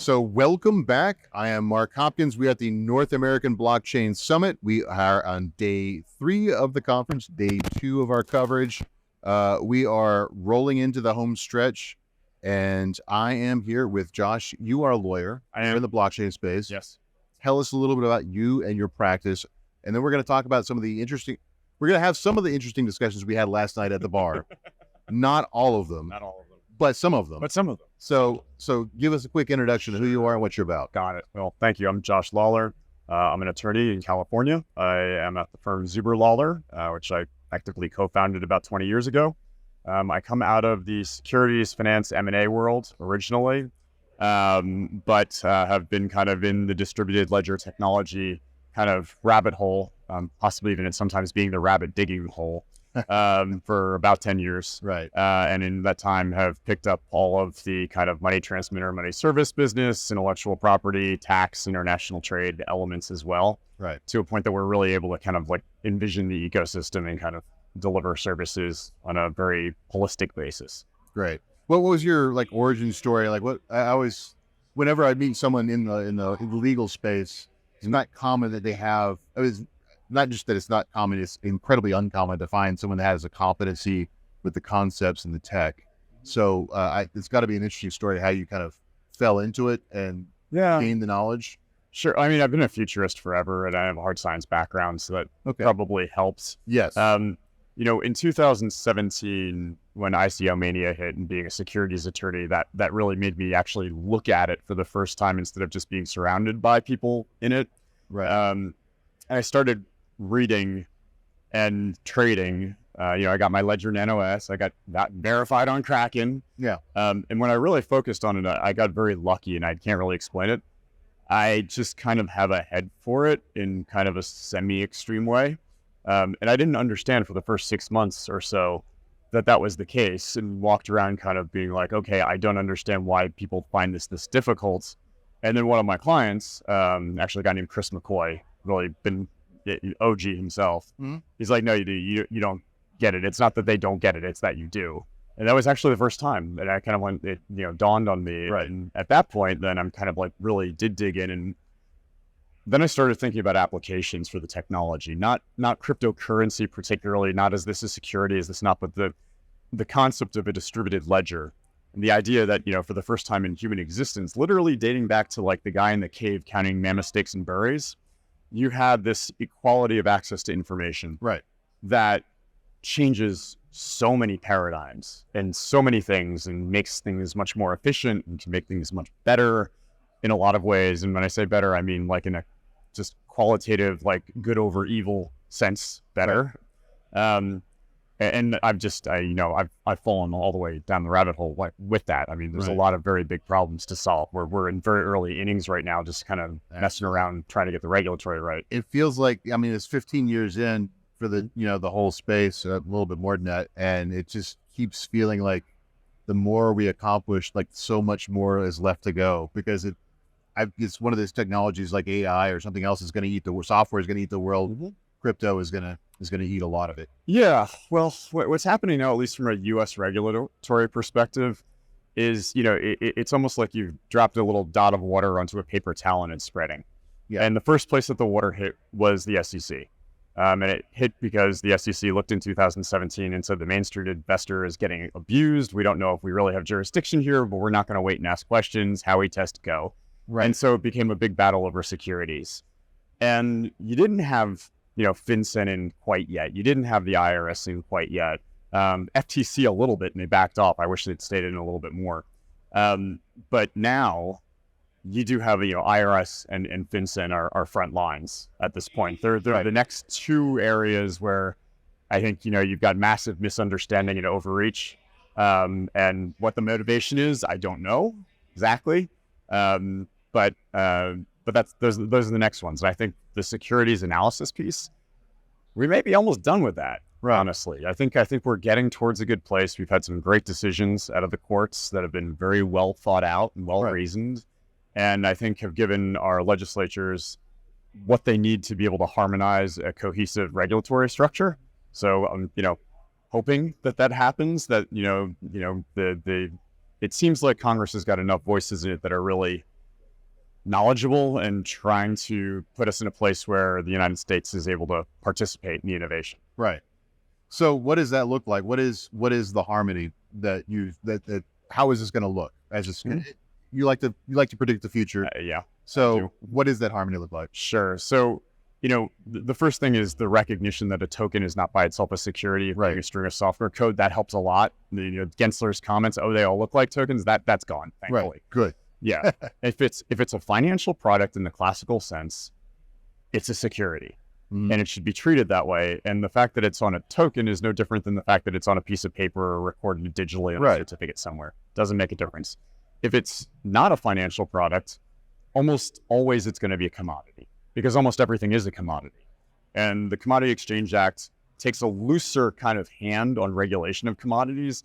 So welcome back. I am Mark Hopkins. We are at the North American Blockchain Summit. We are on day 3 of the conference, day 2 of our coverage. We are rolling into the home stretch, and I am here with Josh. You are a lawyer. I am You're in the blockchain space. Yes. Tell us a little bit about you and your practice, and then we're going to talk about some of the interesting discussions we had last night at the bar. Not all of them. Not all of them. But some of them. So give us a quick introduction to who you are and what you're about. Got it. Well, thank you. I'm Josh Lawler. I'm an attorney in California. I am at the firm Zuber Lawler, which I actively co-founded about 20 years ago. I come out of the securities, finance, M&A world originally, but have been kind of in the distributed ledger technology kind of rabbit hole, possibly even sometimes being the rabbit digging hole. For about 10 years. Right. And in that time have picked up all of the kind of money transmitter, money service business, intellectual property, tax, international trade elements as well. Right. To a point that we're really able to kind of like envision the ecosystem and kind of deliver services on a very holistic basis. Great. What was your like origin story? Like what I always, whenever I meet someone in the legal space, it's not common that they have, not just that it's not common, it's incredibly uncommon to find someone that has a competency with the concepts and the tech. So it's got to be an interesting story how you kind of fell into it and gained the knowledge. Sure. I mean, I've been a futurist forever and I have a hard science background, so that probably helps. Yes. In 2017, when ICO mania hit and being a securities attorney, that really made me actually look at it for the first time instead of just being surrounded by people in it. Right. And I started reading and trading. I got my Ledger Nano S. I got that verified on Kraken. Yeah. And when I really focused on it, I got very lucky, and I can't really explain it. I just kind of have a head for it in kind of a semi-extreme way. And I didn't understand for the first 6 months or so that was the case, and walked around kind of being like, okay, I don't understand why people find this difficult. And then one of my clients, actually a guy named Chris McCoy, really been OG himself. Mm-hmm. He's like, no, you don't get it. It's not that they don't get it. It's that you do. And that was actually the first time that I kind of went, it dawned on me. Right. And at that point, then I'm kind of like really did dig in. And then I started thinking about applications for the technology, not cryptocurrency particularly, not as this is security, as this not, but the concept of a distributed ledger. And the idea that, for the first time in human existence, literally dating back to like the guy in the cave counting mammoth steaks and berries, you had this equality of access to information, right, that changes so many paradigms and so many things and makes things much more efficient and can make things much better in a lot of ways. And when I say better, I mean like in a just qualitative, like good over evil sense, better. Right. And I've fallen all the way down the rabbit hole with that. I mean, there's a lot of very big problems to solve. We're in very early innings right now, just kind of messing around, trying to get the regulatory right. It feels like, I mean, it's 15 years in for the, the whole space, a little bit more than that. And it just keeps feeling like the more we accomplish, like so much more is left to go, because it's one of those technologies like AI or something else is going to eat software is going to eat the world. Mm-hmm. Crypto is going to eat a lot of it. Yeah. Well, what's happening now, at least from a U.S. regulatory perspective, is, it's almost like you've dropped a little dot of water onto a paper towel and it's spreading. Yeah. And the first place that the water hit was the SEC. And it hit because the SEC looked in 2017 and said the Main Street investor is getting abused. We don't know if we really have jurisdiction here, but we're not going to wait and ask questions. How we test go. Right. And so it became a big battle over securities. And you didn't have FinCEN in quite yet. You didn't have the IRS in quite yet. FTC a little bit, and they backed off. I wish they'd stayed in a little bit more. But now you do have, IRS and FinCEN are front lines at this point. They're right. The next two areas where I think, you've got massive misunderstanding and overreach. And what the motivation is, I don't know exactly. But those are the next ones. And I think the securities analysis piece, we may be almost done with that. Right. Honestly, I think we're getting towards a good place. We've had some great decisions out of the courts that have been very well thought out and well reasoned, and I think have given our legislatures what they need to be able to harmonize a cohesive regulatory structure. So, hoping that happens. That it seems like Congress has got enough voices in it that are really knowledgeable and trying to put us in a place where the United States is able to participate in the innovation. Right. So what does that look like? What is the harmony that how is this going to look as you like to predict the future? Yeah. So what does that harmony look like? Sure. So, the first thing is the recognition that a token is not by itself a security. Right. A string of software code, that helps a lot. Gensler's comments, they all look like tokens, that's gone, thankfully. Right. Good. Yeah. If it's a financial product in the classical sense, it's a security. And it should be treated that way. And the fact that it's on a token is no different than the fact that it's on a piece of paper or recorded digitally on a certificate somewhere. Doesn't make a difference. If it's not a financial product, almost always it's going to be a commodity, because almost everything is a commodity. And the Commodity Exchange Act takes a looser kind of hand on regulation of commodities.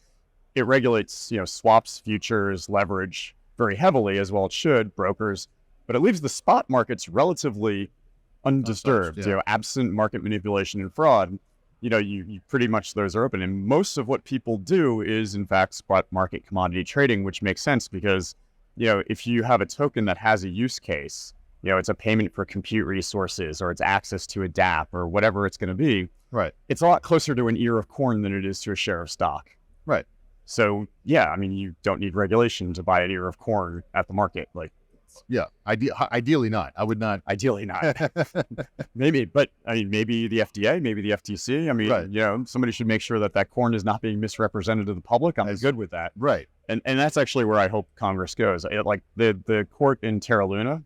It regulates, swaps, futures, leverage very heavily, as well it should, brokers, but it leaves the spot markets relatively undisturbed, absent market manipulation and fraud. You pretty much, those are open. And most of what people do is, in fact, spot market commodity trading, which makes sense because, if you have a token that has a use case, it's a payment for compute resources, or it's access to a DApp, or whatever it's going to be. Right. It's a lot closer to an ear of corn than it is to a share of stock. Right. So, you don't need regulation to buy an ear of corn at the market. Yeah, ideally not. I would not. Ideally not. Maybe, but maybe the FDA, maybe the FTC. Somebody should make sure that corn is not being misrepresented to the public. I'm good with that. Right. And that's actually where I hope Congress goes. Like the court in Terra Luna,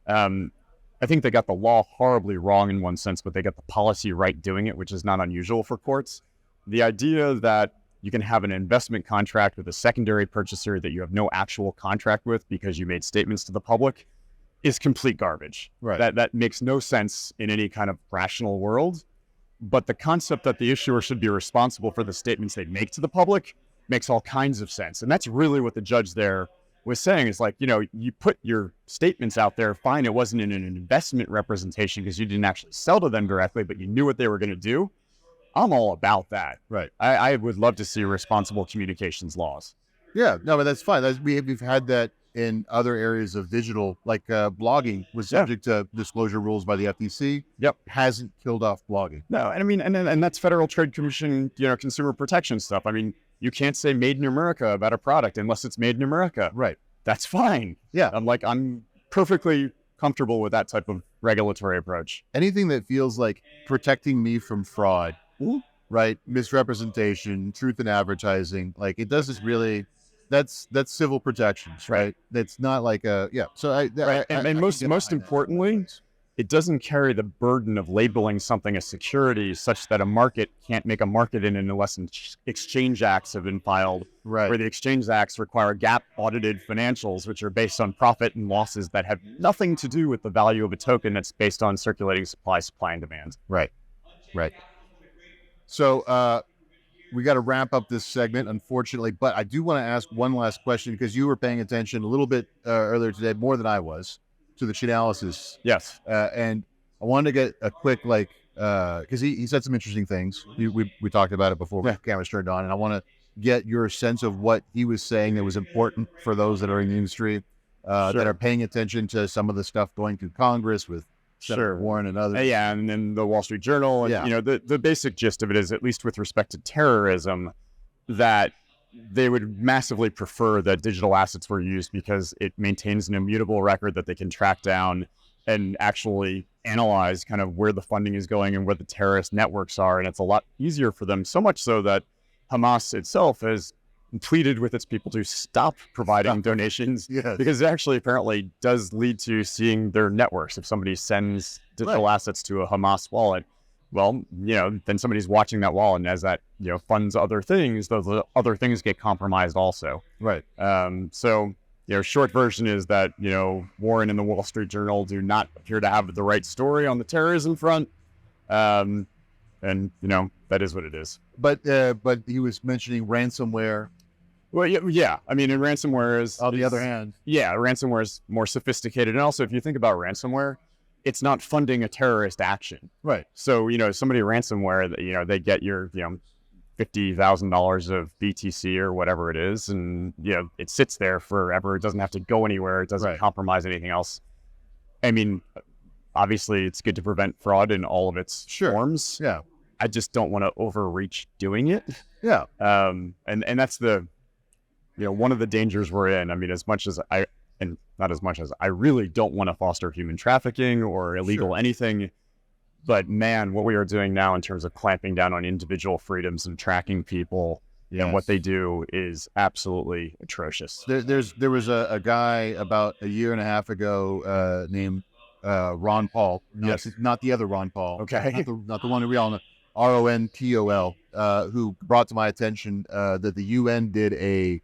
I think they got the law horribly wrong in one sense, but they got the policy right doing it, which is not unusual for courts. The idea that you can have an investment contract with a secondary purchaser that you have no actual contract with because you made statements to the public is complete garbage. Right. That makes no sense in any kind of rational world. But the concept that the issuer should be responsible for the statements they make to the public makes all kinds of sense. And that's really what the judge there was saying, is you put your statements out there, fine, it wasn't in an investment representation because you didn't actually sell to them directly, but you knew what they were going to do. I'm all about that. Right. I would love to see responsible communications laws. Yeah, no, but that's fine. We've had that in other areas of digital, like blogging was subject to disclosure rules by the FTC. Yep. Hasn't killed off blogging. No, and that's Federal Trade Commission, consumer protection stuff. You can't say made in America about a product unless it's made in America. Right. That's fine. Yeah. I'm perfectly comfortable with that type of regulatory approach. Anything that feels like protecting me from fraud, right? Misrepresentation, truth in advertising, it doesn't really, that's civil protections, right? That's not like So most importantly, it doesn't carry the burden of labeling something a security such that a market can't make a market in it unless exchange acts have been filed, right? Where the exchange acts require GAAP audited financials, which are based on profit and losses that have nothing to do with the value of a token that's based on circulating supply and demand. Right. So we got to wrap up this segment, unfortunately, but I do want to ask one last question, because you were paying attention a little bit earlier today, more than I was, to the Chainalysis. Yes. And I wanted to get a quick, because he said some interesting things. We talked about it before the cameras turned on, and I want to get your sense of what he was saying that was important for those that are in the industry, that are paying attention to some of the stuff going through Congress with Senator Warren and others. Yeah, and then the Wall Street Journal. And, the basic gist of it is, at least with respect to terrorism, that they would massively prefer that digital assets were used because it maintains an immutable record that they can track down and actually analyze kind of where the funding is going and where the terrorist networks are. And it's a lot easier for them, so much so that Hamas itself has pleaded with its people to stop providing donations, because it actually apparently does lead to seeing their networks. If somebody sends digital assets to a Hamas wallet, well, then somebody's watching that wallet, and as that, funds other things, those other things get compromised also. Right. So, short version is that, Warren and the Wall Street Journal do not appear to have the right story on the terrorism front. And, that is what it is. But he was mentioning ransomware. Well, yeah. And ransomware is... On the other hand. Yeah, ransomware is more sophisticated. And also, if you think about ransomware, it's not funding a terrorist action. Right. So, somebody ransomware, they get your, $50,000 of BTC or whatever it is, and it sits there forever. It doesn't have to go anywhere. It doesn't compromise anything else. I mean, obviously, it's good to prevent fraud in all of its forms. Yeah, I just don't want to overreach doing it. Yeah, and that's the one of the dangers we're in. I mean, not as much as I really don't want to foster human trafficking or illegal anything. But man, what we are doing now in terms of clamping down on individual freedoms and tracking people and what they do is absolutely atrocious. There was a guy about a year and a half ago named Ron Paul. Not the other Ron Paul. Okay. Not the one that we all know. RONPOL, who brought to my attention that the UN did a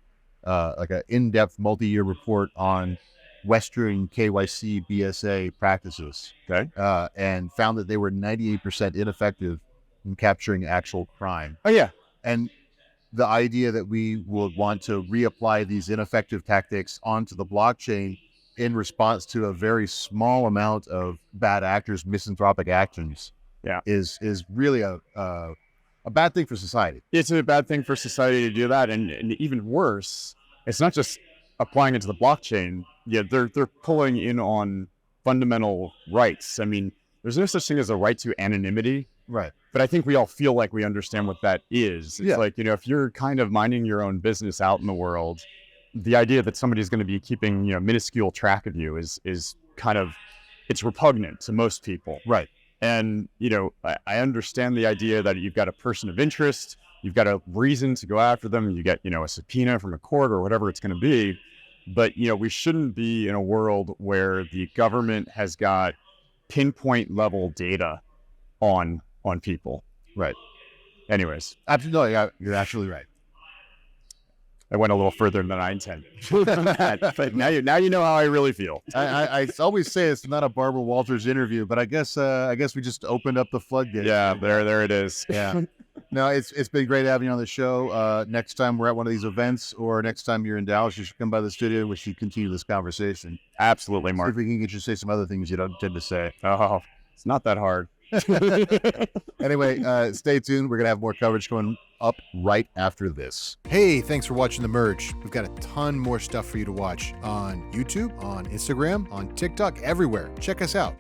in-depth multi-year report on Western KYC BSA practices, and found that they were 98% ineffective in capturing actual crime. Oh yeah, and the idea that we would want to reapply these ineffective tactics onto the blockchain in response to a very small amount of bad actors' misanthropic actions, is really a bad thing for society. It's a bad thing for society to do that, and even worse, it's not just applying it to the blockchain. They're pulling in on fundamental rights. I mean, there's no such thing as a right to anonymity. Right. But I think we all feel like we understand what that is. It's like, if you're kind of minding your own business out in the world, the idea that somebody's going to be keeping, minuscule track of you is kind of, it's repugnant to most people. Right. And, I understand the idea that you've got a person of interest, you've got a reason to go after them, you get, a subpoena from a court or whatever it's going to be. But, we shouldn't be in a world where the government has got pinpoint level data on people. Right. Anyways. Absolutely. You're absolutely right. I went a little further than I intended. But now you know how I really feel. I always say it's not a Barbara Walters interview, but I guess we just opened up the floodgates. Yeah, there it is. Yeah. No, it's been great having you on the show. Next time we're at one of these events, or next time you're in Dallas, you should come by the studio and we should continue this conversation. Absolutely, Mark. See if we can get you to say some other things you don't tend to say. Oh, it's not that hard. Anyway, stay tuned. We're going to have more coverage coming up right after this. Hey, thanks for watching The Merge. We've got a ton more stuff for you to watch on YouTube, on Instagram, on TikTok, everywhere. Check us out.